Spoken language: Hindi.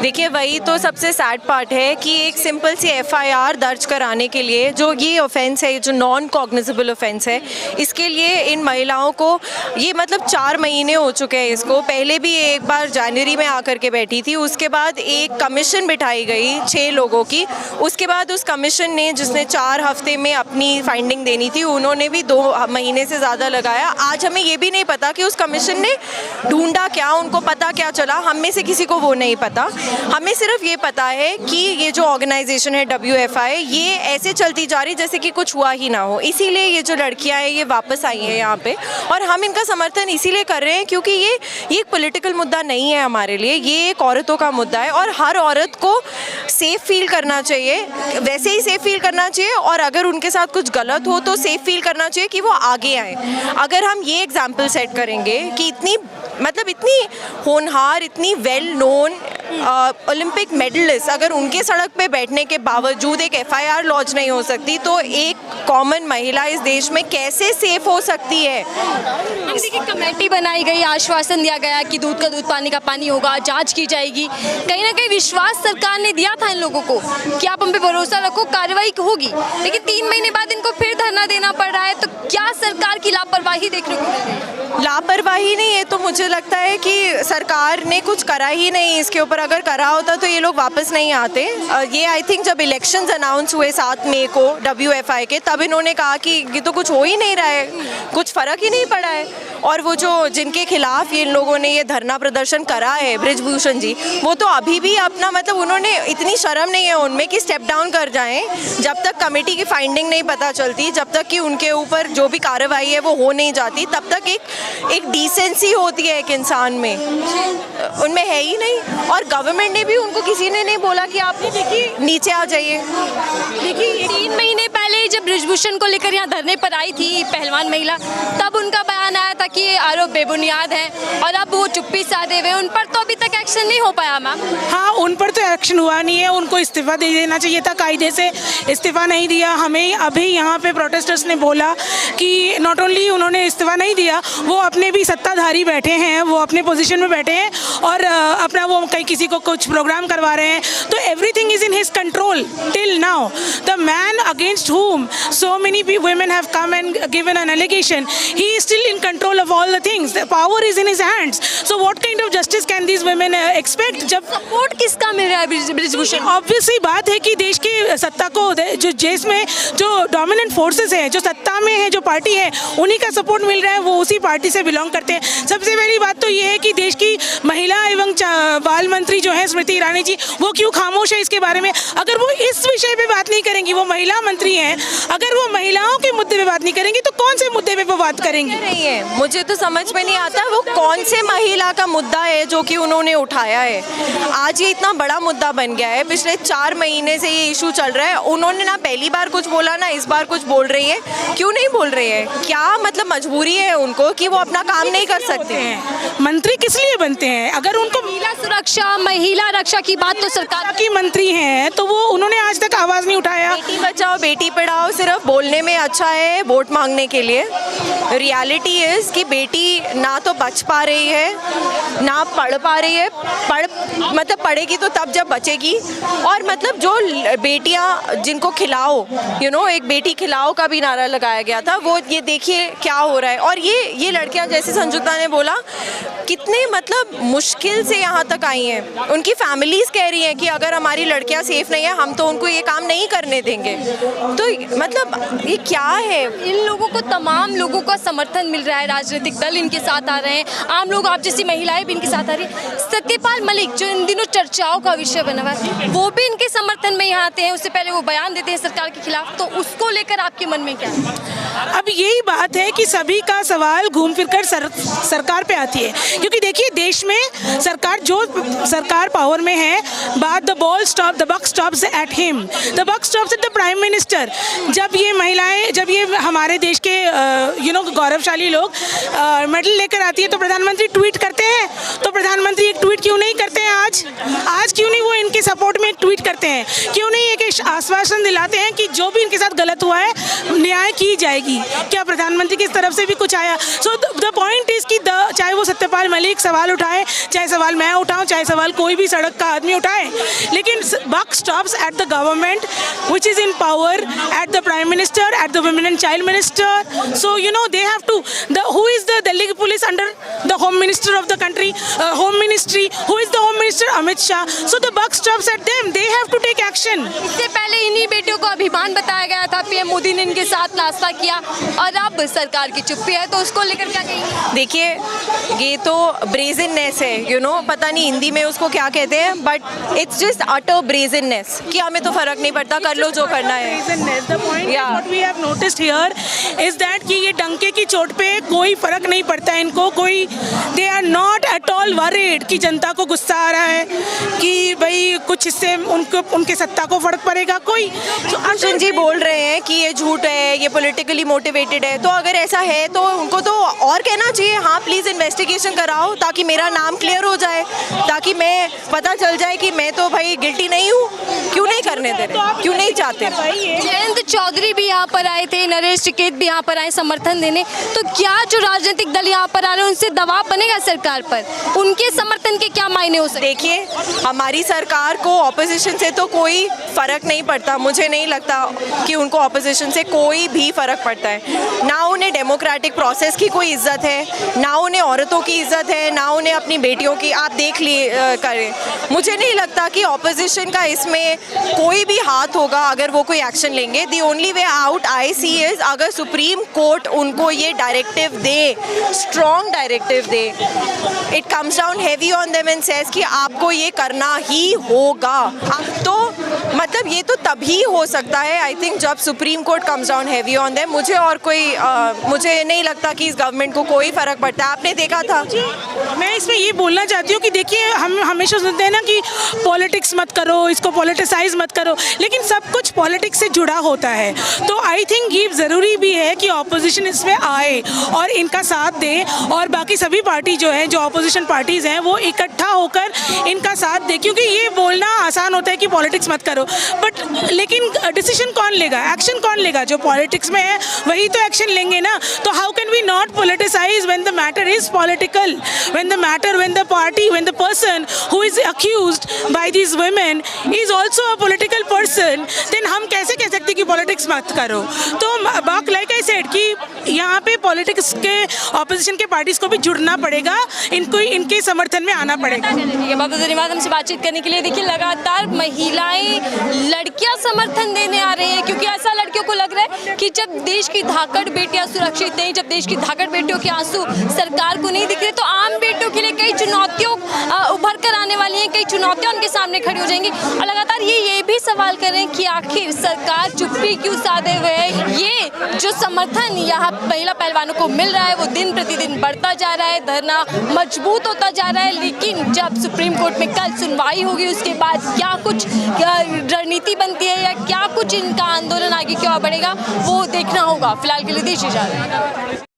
देखिए वही तो सबसे सैड पार्ट है कि एक सिंपल सी एफआईआर दर्ज कराने के लिए जो ये ऑफेंस है, जो नॉन कॉग्निजेबल ऑफेंस है, इसके लिए इन महिलाओं को ये मतलब 4 महीने हो चुके हैं इसको। पहले भी एक बार जनवरी में आकर के बैठी थी, उसके बाद एक कमीशन बिठाई गई 6 लोगों की। उसके बाद उस कमीशन ने, जिसने 4 हफ्ते में अपनी फाइंडिंग देनी थी, उन्होंने भी 2 महीने से ज़्यादा लगाया। आज हमें ये भी नहीं पता कि उस कमीशन ने ढूंढा क्या, उनको पता क्या चला, हम में से किसी को वो नहीं पता। हमें सिर्फ ये पता है कि ये जो ऑर्गेनाइजेशन है WFI, ये ऐसे चलती जा रही जैसे कि कुछ हुआ ही ना हो। इसीलिए ये जो लड़कियां हैं ये वापस आई हैं यहाँ पे, और हम इनका समर्थन इसीलिए कर रहे हैं क्योंकि ये एक पॉलिटिकल मुद्दा नहीं है हमारे लिए, ये एक औरतों का मुद्दा है और हर औरत को सेफ़ फील करना चाहिए, वैसे ही सेफ़ फील करना चाहिए, और अगर उनके साथ कुछ गलत हो तो सेफ़ फील करना चाहिए कि वो आगे आए। अगर हम ये एग्जाम्पल सेट करेंगे कि इतनी होनहार, इतनी वेल नोन ओलंपिक मेडलिस्ट, अगर उनके सड़क पे बैठने के बावजूद एक FIR लॉन्च नहीं हो सकती, तो एक कॉमन महिला इस देश में कैसे सेफ हो सकती है। देखिए कमेटी बनाई गई, आश्वासन दिया गया कि दूध का दूध पानी का पानी होगा, जांच की जाएगी। कहीं ना कहीं विश्वास सरकार ने दिया था इन लोगों को कि आप हम पे भरोसा रखो, कार्रवाई होगी, लेकिन 3 महीने बाद इनको फिर धरना देना पड़ रहा है। तो क्या सरकार की लापरवाही देखने को मिल रही है? लापरवाही नहीं है तो मुझे लगता है कि सरकार ने कुछ करा ही नहीं इसके ऊपर। अगर करा होता तो ये लोग वापस नहीं आते। ये आई थिंक जब इलेक्शंस अनाउंस हुए 7 मई को WFI के, तब इन्होंने कहा कि ये तो कुछ हो ही नहीं रहा है, कुछ फ़र्क ही नहीं पड़ा है। और वो जो जिनके खिलाफ इन लोगों ने ये धरना प्रदर्शन करा है, बृजभूषण जी, वो तो अभी भी अपना मतलब उन्होंने इतनी शर्म नहीं है उनमें कि स्टेप डाउन कर जाएं। जब तक कमेटी की फाइंडिंग नहीं पता चलती, जब तक कि उनके ऊपर जो भी कार्रवाई है वो हो नहीं जाती, तब तक एक डिसेंसी होती है एक इंसान में, उनमें है ही नहीं। और गवर्नमेंट ने भी उनको, किसी ने नहीं बोला कि आप देखिए नीचे आ जाइए। देखिए 3 महीने पहले जब बृजभूषण को लेकर यहाँ धरने पर आई थी पहलवान महिला, तब उनका बयान आया था कि ये आरोप बेबुनियाद है, और अब वो चुप्पी साधे हुए। उन पर तो अभी तक एक्शन नहीं हो पाया मैम। हाँ, उन पर तो एक्शन हुआ नहीं है, उनको इस्तीफा दे देना चाहिए था, कायदे से इस्तीफा नहीं दिया। हमें अभी यहाँ पे प्रोटेस्टर्स ने बोला कि नॉट ओनली उन्होंने इस्तीफा नहीं दिया, वो अपने भी सत्ताधारी बैठे हैं, वो अपने पोजीशन में बैठे हैं और अपना वो कहीं किसी को कुछ प्रोग्राम करवा रहे हैं। तो everything is in his control till now. The man against whom so many women have come and given an allegation, he is still in control of all the things. The power is in his hands. So what kind of justice can these women expect? जब सपोर्ट किसका मिल रहा है बृजभूषण? ऑब्वियसली बात है कि देश की सत्ता को, जो देश में जो डोमिनेंट फोर्सेस हैं, जो सत्ता में है, जो पार्टी है, उन्हीं का सपोर्ट मिल रहा है, वो उसी पार्टी से बिलोंग करते हैं। सबसे पहली बात तो ये है कि देश की महिला एवं बाल मंत्री जो है स्मृति ईरानी जी, वो क्यों खामोश है इसके बारे में? अगर वो इस विषय पे बात नहीं करेंगी, वो महिला मंत्री हैं, अगर वो महिलाओं के मुद्दे पे बात नहीं करेंगी तो कौन से मुद्दे पे वो बात करेंगी? नहीं है, मुझे तो समझ में नहीं आता वो कौन से महिला का मुद्दा है जो कि उन्होंने उठाया है। आज ये इतना बड़ा मुद्दा बन गया है, पिछले 4 महीने से ये इशू चल रहा है। उन्होंने ना पहली बार कुछ बोला, ना इस बार कुछ बोल रही है। क्यों नहीं बोल रही है? क्या मतलब मजबूरी है उनको कि वो अपना काम नहीं कर सकते हैं? मंत्री किस लिए बनते हैं? अगर उनको महिला सुरक्षा, महिला रक्षा की बात तो सरकार की मंत्री हैं तो वो उन्होंने आज तक आवाज नहीं उठाया। बेटी बचाओ बेटी पढ़ाओ सिर्फ बोलने में अच्छा है, वोट मांगने के लिए। रियलिटी इज़ कि बेटी ना तो बच पा रही है, ना पढ़ पा रही है। मतलब पढ़ेगी तो तब जब बचेगी। और मतलब जो बेटियां जिनको खिलाओ, एक बेटी खिलाओ का भी नारा लगाया गया था, वो ये देखिए क्या हो रहा है। और ये लड़कियां, जैसे संजुक्ता ने बोला, कितने मतलब मुश्किल से यहाँ तक आई हैं। उनकी फैमिलीज कह रही हैं कि अगर हमारी लड़कियां सेफ नहीं है, हम तो उनको ये काम नहीं करने देंगे। तो मतलब ये क्या है? इन लोगों को, तमाम लोगों का समर्थन मिल रहा है, राजनीतिक दल इनके साथ आ रहे हैं, आम लोग, आप जैसी महिलाएं भी इनके साथ आ रही है। सत्यपाल मलिक जो इन दिनों चर्चाओं का विषय बना हुआ है, वो भी इनके समर्थन में यहाँ आते हैं। उससे पहले वो बयान देते हैं सरकार के खिलाफ। तो उसको लेकर आपके मन में क्या है? अब यही बात है कि सभी का सवाल घूम फिर कर सरकार पे आती है, क्योंकि देखिए देश में सरकार पावर में है, बात the buck stops at him, the buck stops at the prime minister. जब ये महिलाएं, जब ये हमारे देश के गौरवशाली लोग मेडल लेकर आती है तो प्रधानमंत्री ट्वीट करते हैं, तो प्रधानमंत्री एक ट्वीट क्यों नहीं करते हैं? आज क्यों नहीं वो इनके इनके सपोर्ट में एक ट्वीट करते हैं, क्यों नहीं एक आश्वासन दिलाते हैं कि जो भी इनके साथ गलत हुआ है न्याय की जाएगी। क्या प्रधानमंत्री की तरफ से भी कुछ आया? सो द पॉइंट इज कि चाहे वो सत्यपाल मलिक सवाल उठाए, चाहे सवाल मैं उठाऊं, चाहे सवाल कोई भी सड़क का आदमी उठाए, लेकिन buck stops at the government which is in power, at the prime minister, at the women and child minister. So you know they have to, who is the Delhi police under the home minister of the country, home ministry, who is the home minister? Amit Shah. So the buck stops at them, they have to take action. इससे पहले इन्हीं बेटियों को अभिमान बताया गया था, पीएम मोदी ने इनके साथ नाश्ता किया और अब सरकार की चुप्पी है, तो उसको लेकर क्या कहेंगे? देखिए ये तो ब्रेजननेस है, यू नो, पता नहीं हिंदी में उसको क्या कहते हैं, but it's just utter brazenness कि हमें तो फर्क नहीं पड़ता, कर लो जो करना है। The point is what we have noticed here is that कि ये डंके की चोट पे कोई फर्क नहीं पड़ता है इनको, कोई they are not at all worried कि जनता को गुस्सा आ रहा है कि भाई कुछ इससे उनके सत्ता को फर्क पड़ेगा। कोई अर्जुन जी बोल रहे हैं कि ये झूठ है, ये पॉलिटिकली मोटिवेटेड है, तो अगर ऐसा है तो उनको तो और कहना चाहिए, हाँ प्लीज़ इन्वेस्टिगेशन कराओ ताकि मेरा नाम क्लियर हो जाए, ताकि मैं पता चल जाए कि मैं तो भाई गिल्टी नहीं हूँ। क्यों नहीं करने दे रहे, क्यों नहीं चाहते? जयंत चौधरी भी यहाँ पर आए थे, नरेश टिकैत भी यहाँ पर आए समर्थन देने, तो क्या जो राजनीतिक दल यहाँ पर आ रहे हैं उनसे दबाव बनेगा सरकार पर? उनके समर्थन के क्या मायने हो सकते? देखिए हमारी सरकार को ऑपोजिशन से तो कोई फ़र्क नहीं पड़ता, मुझे नहीं लगता कि उनको ऑपोजिशन से कोई भी फ़र्क पड़ता है। ना उन्हें डेमोक्रेटिक प्रोसेस की कोई इज्जत है, ना उन्हें औरतों की इज्जत है, ना उन्हें अपनी बेटियों की। आप देख लिए करें, मुझे नहीं लगता कि ऑपोजिशन का इसमें कोई भी हाथ होगा अगर वो कोई एक्शन लेंगे। The only way out I see is अगर सुप्रीम कोर्ट उनको ये डायरेक्टिव दे, स्ट्रॉन्ग डायरेक्टिव दे, it comes down heavy on them and says कि आपको ये करना ही होगा। तो मतलब ये तो तभी हो सकता है आई थिंक जब supreme court comes down heavy on them. मुझे और कोई मुझे नहीं लगता कि इस गवर्नमेंट को कोई फ़र्क पड़ता है। आपने देखा था, मैं इसमें ये बोलना चाहती हूँ कि देखिए हम हमेशा सुनते हैं ना कि पॉलिटिक्स मत करो, इसको पॉलिटिसाइज मत करो, लेकिन सब कुछ पॉलिटिक्स से जुड़ा होता है। तो आई थिंक ये ज़रूरी भी है कि ऑपोजिशन इसमें आए और इनका साथ दे, और बाकी सभी पार्टी जो है, जो ऑपोजिशन पार्टीज़ हैं, वो इकट्ठा होकर इनका साथ दे। क्योंकि ये बोलना आसान होता है कि पॉलिटिक्स मत करो, बट लेकिन डिसीजन कौन लेगा, एक्शन कौन लेगा? जो पॉलिटिक्स में है वही तो एक्शन लेंगे ना। तो how can we not politicise when the matter is political, when the party, when the person who is accused by these women is also a political person, then हम कैसे कह सकते कि पॉलिटिक्स मत करो? तो बाक लाइक आई सेड कि यहाँ पे पॉलिटिक्स के ऑपोजिशन के पार्टीज को भी जुड़ना पड़ेगा, इनको इनके समर्थन में आना पड़ेगा। बहुत धन्यवाद हमसे बातचीत करने के लिए। देखिए लगातार महिलाएं, लड़कियां समर्थन देने आ रही हैं, क्योंकि ऐसा लड़कियों को लग रहा है कि जब देश की धाकड़ बेटियां सुरक्षित नहीं, जब देश की धाकड़ बेटियों के आंसू सरकार को नहीं दिख रहे, तो आम बेटियों के लिए कई चुनौतियों उभर कर आने वाली हैं, कई चुनौतियां उनके सामने खड़ी हो जाएंगी। और लगातार ये भी सवाल कर रहे हैं कि आखिर सरकार चुप्पी क्यों साधे हुए है? ये जो समर्थन यहाँ महिला पहलवानों को मिल रहा है वो दिन प्रतिदिन बढ़ता जा रहा है, धरना मजबूत होता जा रहा है। लेकिन जब सुप्रीम कोर्ट में कल सुनवाई होगी उसके बाद क्या कुछ रणनीति बनती है या क्या कुछ इनका आंदोलन आगे क्यों बढ़ेगा वो देखना होगा। फिलहाल के लिए दीजिए इजाजत।